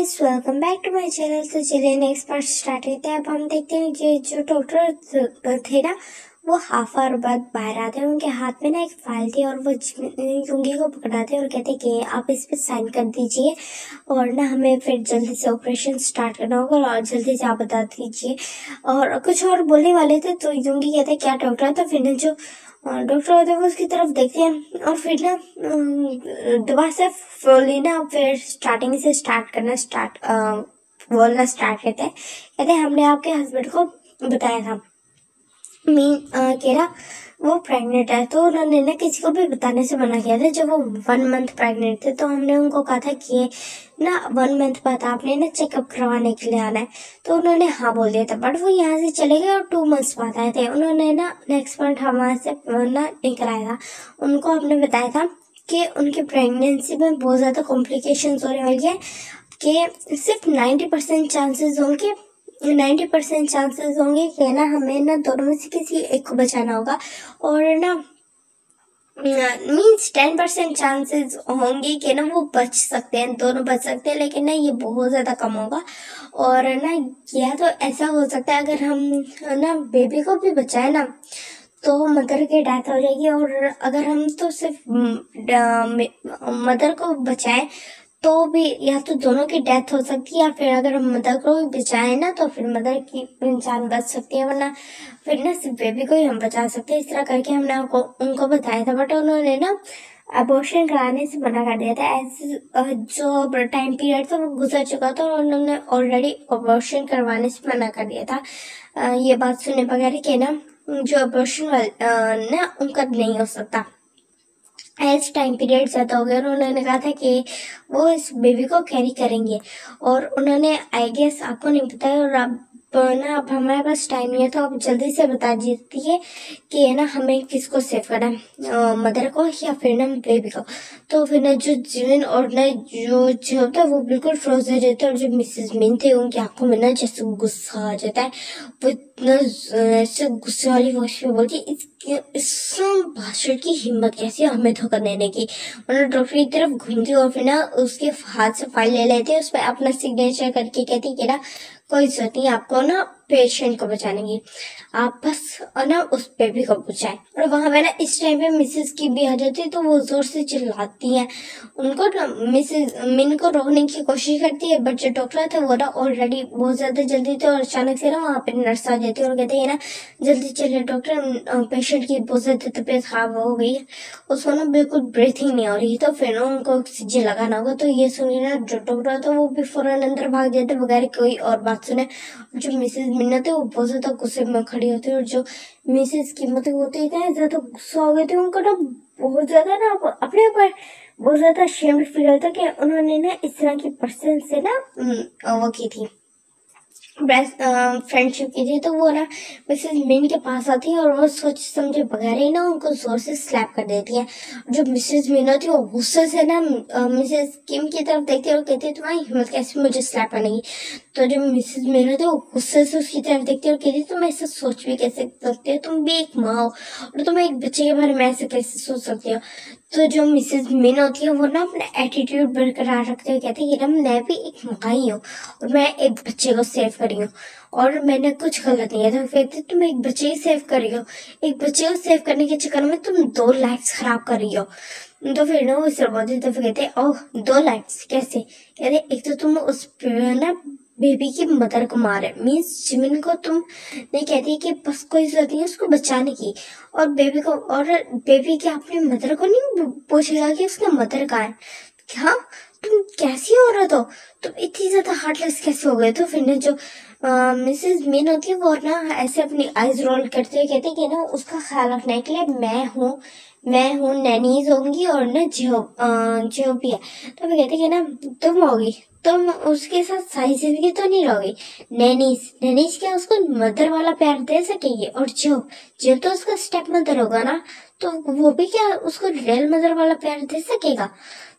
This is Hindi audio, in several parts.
Guys, welcome back to my channel. तो चलिए नेक्स्ट पार्ट स्टार्ट करते हैं। अब हम देखते हैं कि जो डॉक्टर थे ना, वो हाफ आवर बाद बाहर आते हैं। उनके हाथ में ना एक फाइल थी और वो युंगी को पकड़ाते और कहते कि आप इस पे साइन कर दीजिए और ना हमें फिर जल्दी से ऑपरेशन स्टार्ट करना होगा और जल्दी से आप बता दीजिए। और कुछ और बोलने वाले थे तो युंगी कहते क्या डॉक्टर। तो फिर जो डॉक्टर होते हैं वो उसकी तरफ देखते हैं और फिर ना दोबारा से फुली ना फिर स्टार्टिंग से बोलना स्टार्ट करते हैं। कहते हैं हमने आपके हस्बैंड को बताया था कि ना वो प्रेग्नेंट है, तो उन्होंने ना किसी को भी बताने से मना किया था जब वो 1 मंथ प्रेग्नेंट थे। तो हमने उनको कहा था कि ना 1 मंथ बाद आपने ना चेकअप करवाने के लिए आना है, तो उन्होंने हाँ बोल दिया था। बट वो यहाँ से चले गए और 2 मंथ्स बाद आए थे। उन्होंने ना नेक्स्ट मंथ हमारे से ना नहीं कराया था। उनको हमने बताया था कि उनकी प्रेगनेंसी में बहुत ज़्यादा कॉम्प्लिकेशंस होने वाली है, कि सिर्फ 90% चांसेस होंगे 90% चांसेस होंगे कि ना हमें ना दोनों में से किसी एक को बचाना होगा, और ना मीन्स 10% चांसेस होंगे कि ना वो बच सकते हैं, दोनों बच सकते हैं, लेकिन ना ये बहुत ज़्यादा कम होगा। और ना या तो ऐसा हो सकता है अगर हम ना बेबी को भी बचाए ना तो मदर की डेथ हो जाएगी, और अगर हम तो सिर्फ मदर को बचाएं तो भी या तो दोनों की डेथ हो सकती है, या फिर अगर हम मदर को भी बचाएं ना तो फिर मदर की जान बच सकती है, वरना फिर ना सिर्फ बेबी को ही हम बचा सकते हैं। इस तरह करके हमने उनको बताया था, बट उन्होंने ना अबॉर्शन कराने से मना कर दिया था। जो टाइम पीरियड था वो गुजर चुका था और उन्होंने ऑलरेडी अबॉर्शन करवाने से मना कर दिया था। ये बात सुनने बगैर कि ना जो अबॉर्शन ना उनका नहीं हो सकता, एज टाइम पीरियड ज़्यादा हो गया। और उन्होंने कहा था कि वो इस बेबी को कैरी करेंगे, और उन्होंने आई गेस आपको नहीं बताया, और अब हमारे पास टाइम नहीं है तो आप जल्दी से बता दीजिए कि है ना हमें किसको सेव करना है, मदर को या फिर ना बेबी को। तो फिर ना जो जिन और ना जो होता है वो बिल्कुल फ्रोज हो जाता है, और जो मिसेस मिन थे उनकी आंखों में ना जैसे गुस्सा आ जाता है। वो इतना ऐसे गुस्से वाली वॉइस में बोलती इस भाषण की हिम्मत कैसी है हमें धोखा देने की। उन्होंने डॉक्टर की तरफ घूमती और फिर ना उसके हाथ से फाइल ले लेते, उस पर अपना सिग्नेचर करके कहती कि ना कोई जरूरत नहीं आपको ना पेशेंट को बचाने की, आप बस ना उस बेबी को बचाएं। और वहां पे ना इस टाइम पे मिसेस की भी आ जाती है, तो वो जोर से चिल्लाती हैं उनको ना, मिसेस मिन को रोकने की कोशिश करती है, बट जो डॉक्टर थे वो ना ऑलरेडी बहुत ज्यादा जल्दी थे, और अचानक से ना वहाँ पे नर्स आ जाती है और कहते हैं ना जल्दी चलिए डॉक्टर, पेशेंट की बहुत ज्यादा तबीयत खराब हो गई है, उसको ना बिल्कुल ब्रीथिंग नहीं हो रही, तो फिर ना उनको ऑक्सीजन लगाना होगा। तो ये सुनिए ना जो डॉक्टर था वो भी फौरन अंदर भाग जाते बगैर कोई और बात सुने। जो मिसेस मिन्नत है वो बहुत ज्यादा गुस्से में खड़ी होती है, और जो मिसेस कीमत होती है इतना ज्यादा गुस्सा हो गए थे उनको ना बहुत ज्यादा ना अपने ऊपर बहुत ज्यादा शेम्ड फील होता कि उन्होंने ना इस तरह की पर्सन से ना वो की थी फ्रेंडशिप की थी। तो वो ना मिसेस मिन के पास आती है और वो सोच समझे बगैर ही ना उनको जोर से स्लैप कर देती है। जो मिसेस मिन होती है वो गुस्से से ना मिसेस किम की तरफ देखती है और कहती है तुम्हारी हिम्मत कैसे मुझे स्लैप करने की। तो जो मिसेस मिन होती है वो गुस्से से उसकी तरफ देखती है और कहती है तुम ऐसा सोच भी कैसे सकते हो, तुम भी एक माँ हो और तुम एक बच्चे के बारे में ऐसे कैसे सोच सकते हो। तो जो मिसेस मिन होती है वो ना अपना एटीट्यूड बरकरार रखते हुए कहती है कि ना मैं भी एक माँ ही हूँ और मैं एक बच्चे को सेव करी हूँ और मैंने कुछ गलत नहीं है। तो कहते तुम एक बच्चे ही सेव कर रही हो, एक बच्चे को सेव करने के चक्कर में तुम 2 लाइफ्स खराब कर रही हो। तो फिर ना वो सर बोलते तो फिर कहते ओह 2 लाइफ्स कैसे। कहते एक तो तुम उस ना बेबी की मदर को मारे, मीन्स जिमिन को तुम नहीं कहती कि बस कोई जरूरत नहीं है उसको बचाने की, और बेबी को, और बेबी की अपनी मदर को नहीं पूछेगा कि उसका मदर कहाँ है। क्या तुम कैसी औरत हो, तुम इतनी ज्यादा हार्टलेस कैसे हो गए। तो फिर ना जो मिसेस मीन होती है वो ना ऐसे अपनी आईज रोल करते हुए कहते कि ना उसका ख्याल रखने के लिए मैं हूँ नैनीज होंगी और ना जो भी है। तो फिर कहते कि ना तुम होगी, तुम उसके साथ सारी जिंदगी तो नहीं रहोगी। नैनीज क्या उसको मदर वाला प्यार दे सकेगी, और जो तो उसका स्टेप मदर होगा ना तो वो भी क्या उसको रियल मदर वाला प्यार दे सकेगा।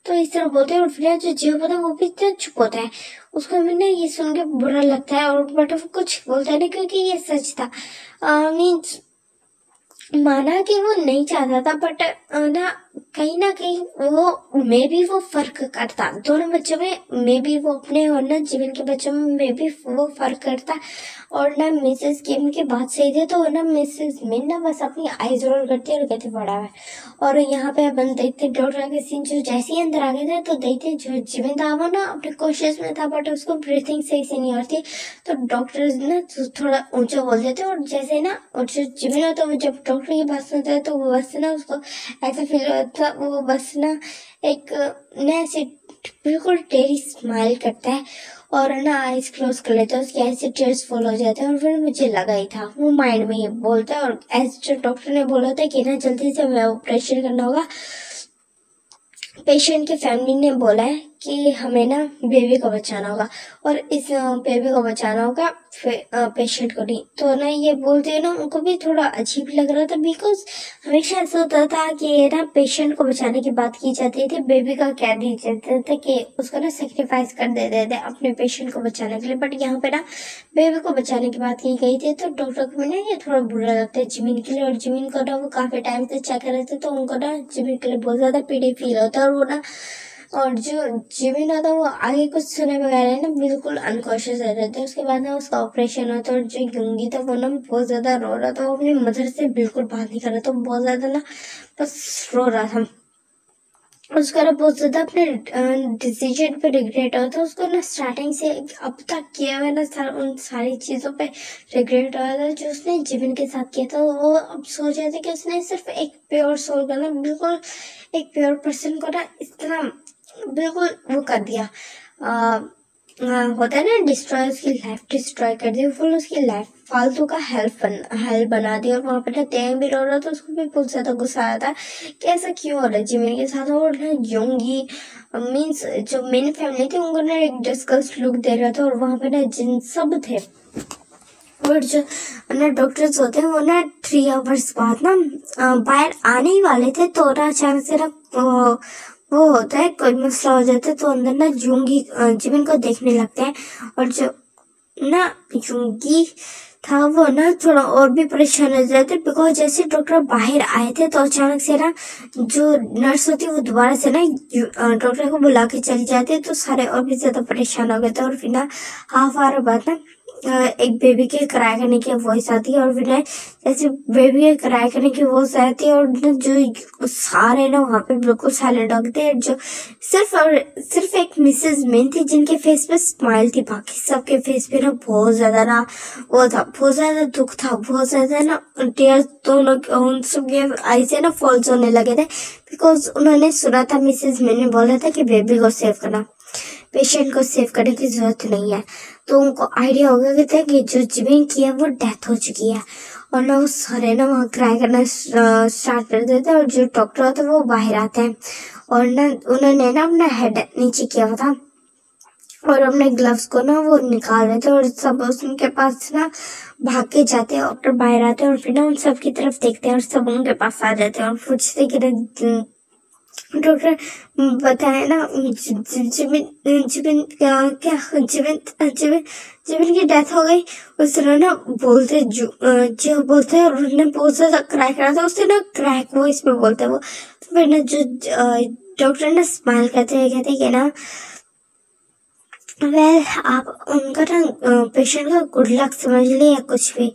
तो इस तरह बोलते हैं, और फिर जो जीव होता है वो भी इतना चुप होता है, उसको मैंने ये सुन के बुरा लगता है, और बट वो कुछ बोलता है नहीं क्योंकि ये सच था। मीन्स माना कि वो नहीं चाहता था, बट ना कहीं ना कहीं वो मे भी वो फर्क करता दोनों बच्चों में, मे भी वो अपने और ना जीवन के बच्चों में मे भी वो फर्क करता। और ना मिसेस किम की बात सही थी, तो ना मिसेस मिन ना बस अपनी आईज रोल करती है और कहती बड़ा है। और यहाँ पे अपन देखते डॉक्टर के सीन, जो जैसे ही अंदर आ गए थे तो देखते जो जीवन था वो ना अपने कोशिश में था, बट उसको ब्रीथिंग सही से नहीं होती, तो डॉक्टर ना थोड़ा ऊंचा बोल देते। और जैसे ना, और जो जीवन होता है वो जब डॉक्टर की बात सुनता है तो वो बस ना उसको ऐसा फील होता, वो बस ना एक ना ऐसे बिल्कुल टेढ़ी स्माइल करता है और ना आईज क्लोज कर लेता है, उसके ऐसे टीयर्स फॉल हो जाते हैं। और फिर मुझे लगा ही था, वो माइंड में ये बोलता है, और एज जो डॉक्टर ने बोला था कि ना जल्दी से हमें ऑपरेशन करना होगा, पेशेंट की फैमिली ने बोला है कि हमें ना बेबी को बचाना होगा, और इस बेबी को बचाना होगा पेशेंट को नहीं। तो ना ये बोलते हैं ना, उनको भी थोड़ा अजीब लग रहा था, बिकॉज हमेशा ऐसा होता था कि ये ना पेशेंट को बचाने की बात की जाती थी, बेबी का क्या नहीं जाता था कि उसको ना सेक्रीफाइस कर देते थे अपने पेशेंट को बचाने के लिए, बट यहाँ पे ना बेबी को बचाने की बात की गई थी। तो डॉक्टर को ना ये थोड़ा बुरा लगता है जिमिन के लिए, और जिमिन को ना वो काफी टाइम से चेक कर रहे थे, तो उनको ना जिमिन के लिए बहुत ज्यादा पीड़ी फील होता है। और वो ना, और जो जिमिन होता है वो आगे कुछ सुने बगैर ना बिल्कुल अनकॉन्शियस रह रहे थे। उसके बाद ना उसका ऑपरेशन हुआ था, और जो युंगी था वो ना बहुत ज्यादा रो रहा था, वो अपनी मदर से बिल्कुल बात नहीं कर रहा था, बहुत ज्यादा ना बस रो रहा था। उसका ना बहुत ज्यादा अपने डिसीजन पे रिग्रेट होता है, उसको ना स्टार्टिंग से अब तक किया हुआ ना उन सारी चीजों पे रिग्रेट हो था जो उसने जीवन के साथ किया था। वो अब सोच रहे थे कि उसने सिर्फ एक प्योर सोल का ना, बिल्कुल एक प्योर पर्सन को ना इस तरह बिल्कुल वो कर दिया, होता है ना डिस्ट्रॉय, उसकी लाइफ डिस्ट्रॉय कर दी, फुल उसकी लाइफ फालतू का हेल्प बना दी। और वहाँ पे ना टैंग भी रो रहा था, उसको भी बहुत ज्यादा गुस्सा आया था कि ऐसा क्यों हो रहा है जिमिन के साथ। और ना योंगी मीन्स जो मेन फैमिली थी उनको ना एक डिस्कस लुक दे रहा था, और वहाँ पे ना जिन सब थे, और जो ना डॉक्टर्स होते हैं वो ना 3 आवर्स बाद ना बाहर आने ही वाले थे, तो ना अचानक से ना वो होता है कोई मसला हो जाता है, तो अंदर ना युंगी जिमिन को देखने लगते हैं। और जो ना युंगी था वो ना थोड़ा और भी परेशान हो जाते, बिकॉज जैसे डॉक्टर बाहर आए थे तो अचानक से ना जो नर्स होती वो दोबारा से ना डॉक्टर को बुला के चली जाती है, तो सारे और भी ज्यादा परेशान हो गए थे। और फिर ना हाफ आवर बाद ना एक बेबी के क्राई करने की वॉइस आती है, और फिर ना जैसे बेबी के क्राई करने की वॉइस आती है, और जो सारे ना वहाँ पे बिल्कुल साइलेंट हो गए थे, जो सिर्फ एक मिसेस मिन थी जिनके फेस पे स्माइल थी, बाकी सबके फेस पे ना बहुत ज्यादा ना वो था, बहुत ज्यादा दुख था, बहुत ज्यादा ना टीयर्स दोनों उन सबके आई से ना फॉल्स होने लगे थे, बिकॉज उन्होंने सुना था मिसेस मिन ने बोला था कि बेबी को सेव करना, पेशेंट को सेव करने की जरूरत नहीं है। तो उनको आइडिया हो गया कि जो जिमिन की है वो डेथ हो चुकी है, और ना वो सारे ना वहाँ क्राई करना स्टार्ट कर देते हैं। और जो डॉक्टर होते हैं वो बाहर आते हैं, और ना उन्होंने ना अपना हेड नीचे किया हुआ था, और अपने ग्लव्स को ना वो निकाल रहे थे, और सब उनके पास ना भाग के जाते हैं। डॉक्टर बाहर आते हैं, और फिर ना उन सब की तरफ देखते हैं, और सब उनके पास आ जाते हैं और पूछते कि डॉक्टर बताए ना जीवन की डेथ हो गई। उस तरह ना बोलते जो बोलते हैं, और उन्होंने बहुत ज्यादा क्रैक करा था, उससे ना क्रैक वॉइस में बोलते हैं वो। तो फिर ना जो डॉक्टर ना स्माइल करते हुए कहते कि ना वेल आप उनका ना पेशेंट का गुड लक समझ ले या कुछ भी,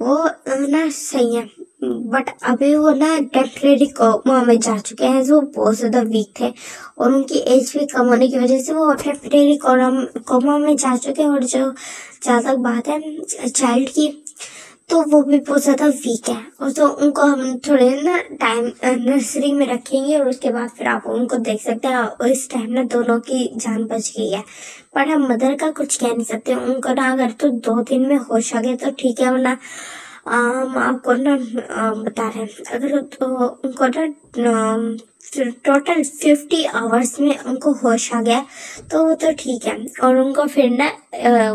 वो ना सही है, बट अभी वो ना टेम्परेरी कोमा में जा चुके हैं, जो बहुत ज्यादा वीक थे, और उनकी एज भी कम होने की वजह से वो टेम्परेरी कोमा में जा चुके हैं। और जो जहाँ तक बात है चाइल्ड की, तो वो भी बहुत ज्यादा वीक है, और तो उनको हम थोड़े ना टाइम नर्सरी में रखेंगे, और उसके बाद फिर आप उनको देख सकते हैं। और इस टाइम ना दोनों की जान बच गई है, पर हम मदर का कुछ कह नहीं सकते, उनको ना अगर तो 2 दिन में होश आ गया तो ठीक है, वरना हम आपको ना बता रहे हैं, अगर तो उनको ना टोटल 50 आवर्स में उनको होश आ गया तो वो तो ठीक है, और उनको फिर ना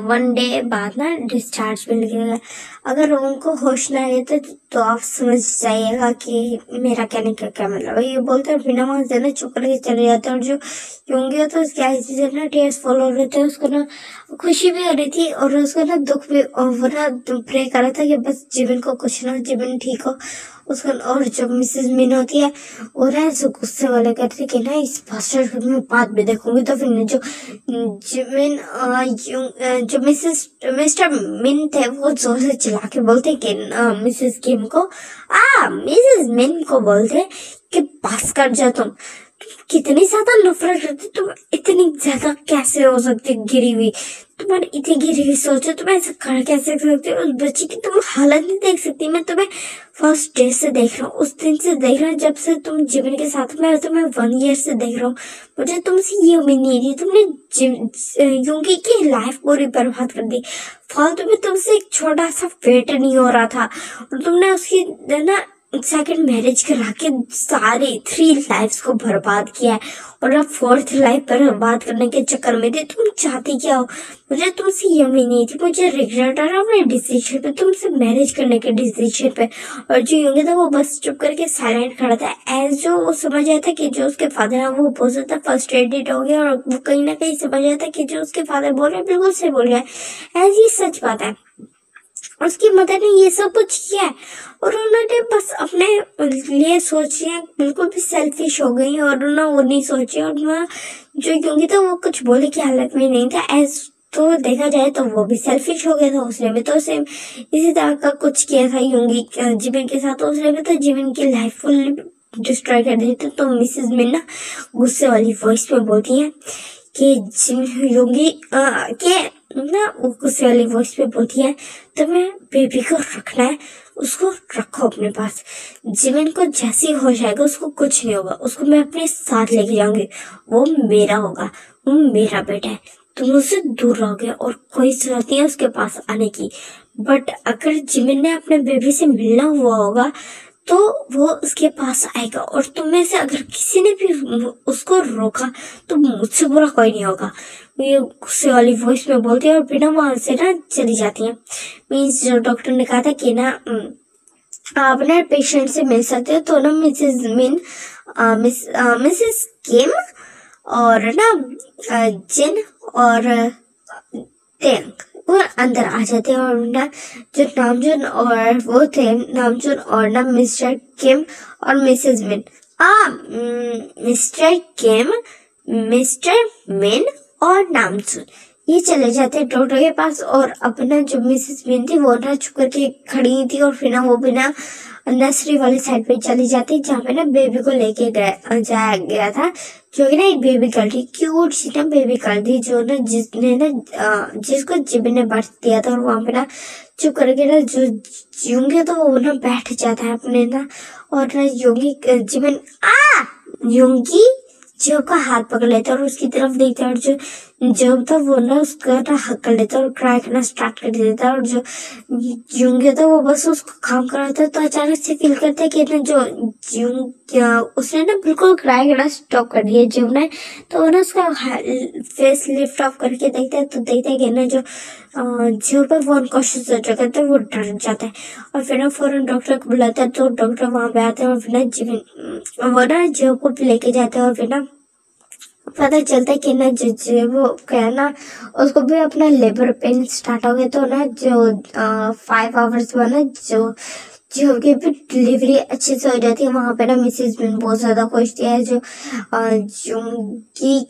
1 डे बाद ना डिस्चार्ज मिल गया। अगर उनको होश ना आए तो आप समझ जाइएगा कि मेरा कहने का क्या मतलब है। ये बोलते हैं बिना वहां से ना चुप करके चले जाते हैं। और जो योंगी है तो उसके आईज से ना टीयर्स फॉल हो रहे थे, उसको ना खुशी भी हो रही थी और उसको ना दुख भी, और वो ना प्रे कर रहा था कि बस जीवन को कुछ ना, जीवन ठीक हो उसका। और जब मिसेस मिन होती है वो ना ऐसे गुस्से वाले करती कि ना इस फास्टर फिल्म में बात भी देखूंगी। तो फिर जो जिमिन जो मिस्टर मिन थे वो जोर से चिल्ला के बोलते कि मिसेस किम को, मिसेस मिन को बोलते कि बस कर जाओ तुम कितनी ज्यादा नफरत करती, तुम इतनी ज्यादा कैसे हो सकती गिरी हुई, तुम्हारी इतनी गिरी हुई सोचो, तुम ऐसा कर कैसे सकते हो, उस बच्ची की तुम हालत नहीं देख सकती। मैं तुम्हें फर्स्ट डे से देख रहा हूँ, उस दिन से देख रहा हूँ जब से तुम जीवन के साथ में, तुम्हें 1 ईयर से देख रहा हूँ। मुझे तुमसे ये उम्मीद नहीं थी, तुमने योंगी की लाइफ पूरी बर्बाद कर दी। फालतू में तुमसे एक छोटा सा वेट नहीं हो रहा था और तुमने उसकी ना सेकंड मैरिज करा के सारे 3 लाइफ्स को बर्बाद किया है और अब 4th लाइफ बर्बाद करने के चक्कर में थे। तुम चाहती क्या हो? मुझे तुमसे ये उम्मीद नहीं थी। मुझे रिग्रेट आ रहा अपने डिसीजन पे, तुमसे मैरिज करने के डिसीजन पे। और जो योंगी था वो बस चुप करके साइलेंट खड़ा था, एज जो वो समझ आया था कि जो उसके फादर है वो बहुत ज्यादा फ्रस्ट्रेटेड हो गया और वो कहीं ना कहीं समझ आया था कि जो उसके फादर बोल रहे हैं बिल्कुल सही बोल रहे हैं, एज ये सच बात है। उसकी मदर ने ये सब कुछ किया है और उन्होंने बस अपने लिए सोची है, बिल्कुल भी सेल्फिश हो गई और उन्होंने वो नहीं सोची। और जो योंगी था वो कुछ बोले की हालत में नहीं था, एज तो देखा जाए तो वो भी सेल्फिश हो गया था। उसने भी तो सेम इसी तरह का कुछ किया था योंगी जीवन के साथ, उसने भी तो जीवन की लाइफ फुल डिस्ट्रॉय कर दी थी। तो मिसेस मिन ना गुस्से वाली वॉइस में बोलती है कि योंगी के ना गुस्से वाली वॉइस पे बोलती है तुम्हें बेबी को रखना है, उसको रखो अपने पास। जिमिन को जैसे हो जाएगा उसको कुछ नहीं होगा, उसको मैं अपने साथ लेके जाऊंगी, वो मेरा होगा, वो मेरा बेटा है, तुम उससे दूर रहोगे और कोई जरूरत नहीं है उसके पास आने की। बट अगर जिमिन ने अपने बेबी से मिलना हुआ होगा तो वो उसके पास आएगा और तुम में से अगर किसी ने भी उसको रोका तो मुझसे बुरा कोई नहीं होगा। ये गुस्से वाली वॉइस में बोलती है और बिना वहां से ना चली जाती है। मीन्स जो डॉक्टर ने कहा था कि ना आप ना पेशेंट से मिल सकते हो, तो ना मिसेस मिन मिसेस किम और ना जिन और तेंग वो अंदर आ जाते हैं और ना जो नामजून और वो थे नामजून और ना मिस्टर किम और मिसेस मिन मिस्टर किम मिस्टर मिन और नामजून ये चले जाते हैं डॉक्टर के पास। और अपना जो मिसेस मिन थी वो ना छुप करके खड़ी थी और फिर ना वो बिना नर्सरी वाली साइड पे चली जाती जहाँ पे ना बेबी को लेके जाया गया था, जो कि ना एक बेबी गर्ल थी, क्यूट सी ना बेबी गर्ल थी, जो ना जिसने ना जिसको जिमिन ने बर्थ दिया था। और वहाँ पे ना चुप करके ना जो योंगी तो वो ना बैठ जाता है अपने ना, और ना योंगी जिमिन योंगी जो का हाथ पकड़ लेता है और उसकी तरफ देखता है और जो था वो ना उसका ना हक कर लेता है और क्राई करना स्टार्ट कर देता है। और जो योंगी था वो बस उसको काम कर रहा था तो अचानक से फील करता है कि ना उसने ना बिल्कुल क्राई करना स्टॉप कर दिया जिम ने। तो वो ना उसका फेस लिफ्ट ऑफ करके देखता है तो देखता है कि ना जो पर वो अनकॉन्शियस हो चुका था वो डर जाता है और फिर ना फौरन डॉक्टर को बुलाता है। तो डॉक्टर वहां पे आते हैं और फिर ना वो ना जो को लेके जाते हैं और फिर ना पता चलता है कि ना जो वो क्या ना उसको भी अपना लेबर पेन स्टार्ट हो गया। तो ना जो 5 आवर्स में ना जो की भी डिलीवरी अच्छे से हो जाती है। वहां पे ना मिसेस बिन बहुत ज्यादा खुश थी। जो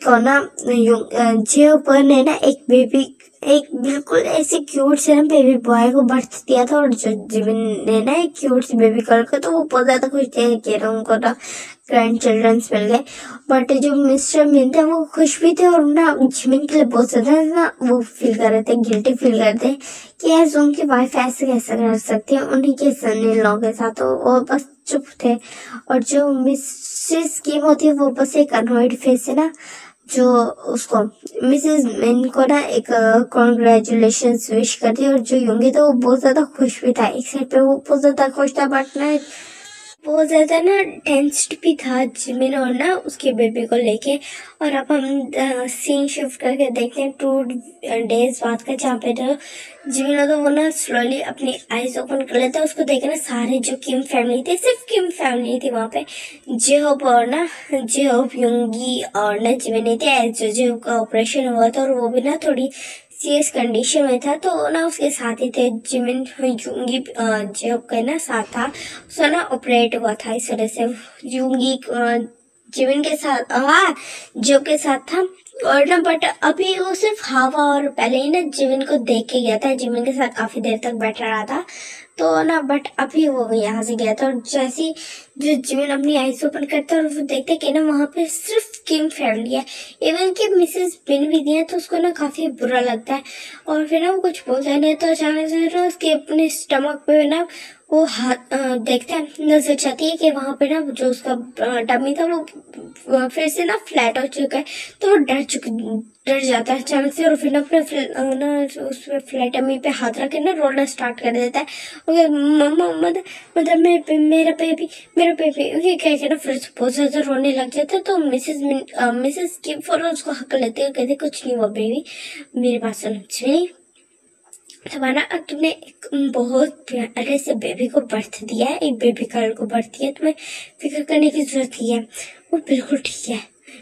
को ना जो पर ने ना एक बिल्कुल ऐसे क्यूट से ना बेबी बॉय को बर्थ दिया था और जो जिमिन ने ना एक क्यूट सी बेबी गर्ल को, तो वो बहुत ज्यादा खुश थे कि उनको ना ग्रैंड चिल्ड्रंस मिल गए। बट जो मिस्टर मिन थे वो खुश भी थे और ना जिमिन के लिए बहुत ज्यादा ना वो फील कर रहे थे, गिल्टी फील कर रहे थे कि यार उनकी वाइफ ऐसे कैसे कर सकती है उन्हीं के सन इन लॉ के साथ। तो वो बस चुप थे। और जो मिसेस किम होती है वो बस एक अनॉयड फेस है ना, जो उसको मिसेस मिन को ना एक कॉन्ग्रेचुलेशंस विश करती है। और जो योंगी था वो बहुत ज्यादा खुश भी था, एक साइड पे वो बहुत ज्यादा खुश था बट ना बहुत ज़्यादा ना टेंस्ड भी था जिमिन और ना उसके बेबी को लेके। और अब हम सीन शिफ्ट करके देखते हैं 2 डेज बाद का, जहाँ पे जो जिमिन होता है वो ना स्लोली अपनी आईज ओपन कर लेता है। उसको देखे ना सारे जो किम फैमिली थी, सिर्फ किम फैमिली थी वहाँ पे, जेहोप और ना जेहोप, युंगी और ना जिमिन थे। जो जेहोप का ऑपरेशन हुआ था और वो भी ना थोड़ी सीरियस कंडीशन में था, तो ना उसके साथ ही थे जिमिन, युंगी जेहोप का ना साथ था। उसका ना ऑपरेट हुआ था, इस वजह से युंगी जिमिन के साथ जो के साथ था। और ना बट अभी वो सिर्फ हवा और पहले ही ना जिमिन को देख के गया था, जिमिन के साथ काफी देर तक बैठा रहा था, तो ना बट अभी वो यहाँ से गया था। और जैसे ही जो जिमिन अपनी आईज ओपन करता है और वो देखते कि ना वहाँ पे सिर्फ किम फैमिली है, इवन कि मिसेस बिन भी दिया, तो उसको ना काफी बुरा लगता है। और फिर ना वो कुछ बोलता नहीं, तो अचानक से ना उसके अपने स्टमक पे ना वो हाथ देखते हैं, नजर जाती है कि वहाँ पे ना जो उसका डमी था वो फिर से ना फ्लैट हो चुका है। तो वो डर जाता है अचानक से, और फिर ना अपने ना उस फ्लैट डमी पे हाथ रख के ना रोना स्टार्ट कर देता है। और मम्मा मतलब मेरा बेबी ये कह के ना फिर बहुत ज्यादा रोने लग जाता है। तो मिसेस किम फॉर उसको हक लेते हैं, कहते कुछ नहीं हुआ बेबी, मेरे पास सुनो तुम्हारा, अब तुमने एक बहुत प्यारे से बेबी को बर्थ दिया है, एक बेबी गर्ल को बर्थ दिया है, तुम्हें फिक्र करने की जरूरत नहीं है, वो बिल्कुल ठीक है।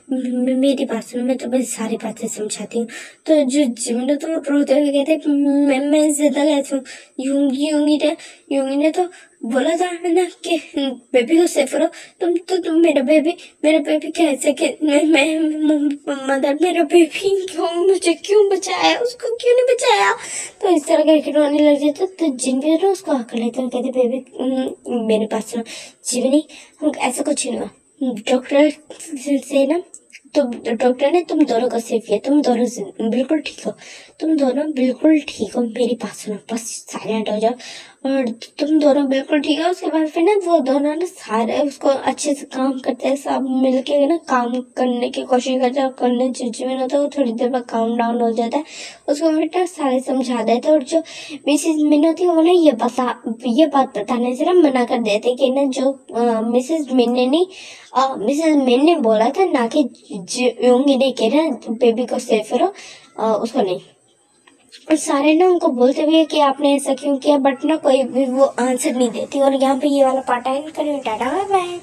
मेरी बात सुनो, मैं तुम्हें सारी बातें समझाती हूँ। तो जो जिमिन तो रोते हुए कहते मैं जिंदा कहती हूँ। युंगी ने तो बोला था ना कि बेबी को सेफ करो। तुम मेरा बेबी कैसे कि मैं मदर मेरा बेबी मुझे क्यों बचाया, उसको क्यों नहीं बचाया। तो इस तरह करके रोने लग जाता। तो जिन भी ना उसको हक लेते हैं, कहते बेबी मेरे पास सुनो। जीवनी हम ऐसा कुछ नहीं हुआ, डॉक्टर से ना डॉक्टर ने तुम दोनों को सेफ किया, तुम दोनों बिल्कुल ठीक हो, तुम दोनों बिल्कुल ठीक हो, मेरी बात सुनो, बस साइलेंट हो जाओ। और तुम दोनों बिल्कुल ठीक है। उसके बाद फिर ना वो दोनों ना सारे उसको अच्छे से काम करते हैं, सब मिलके ना काम करने की कोशिश करते हैं। करने चिड़चिड़ापन होता है, वो थोड़ी देर बाद काम डाउन हो जाता है, उसको बेटा सारे समझा देते। और जो मिसेस मिन होती है वो ना ये बात बताने से ना मना कर देते कि ना जो मिसेस मिन ने बोला था ना कि युंगी ने के ना बेबी को सेफ करो, उसको नहीं। और सारे ना उनको बोलते हुए कि आपने ऐसा क्यों किया, बट ना कोई भी वो आंसर नहीं देती। और यहाँ पे ये वाला पार्ट एंड करें, टाटा बाय बाय।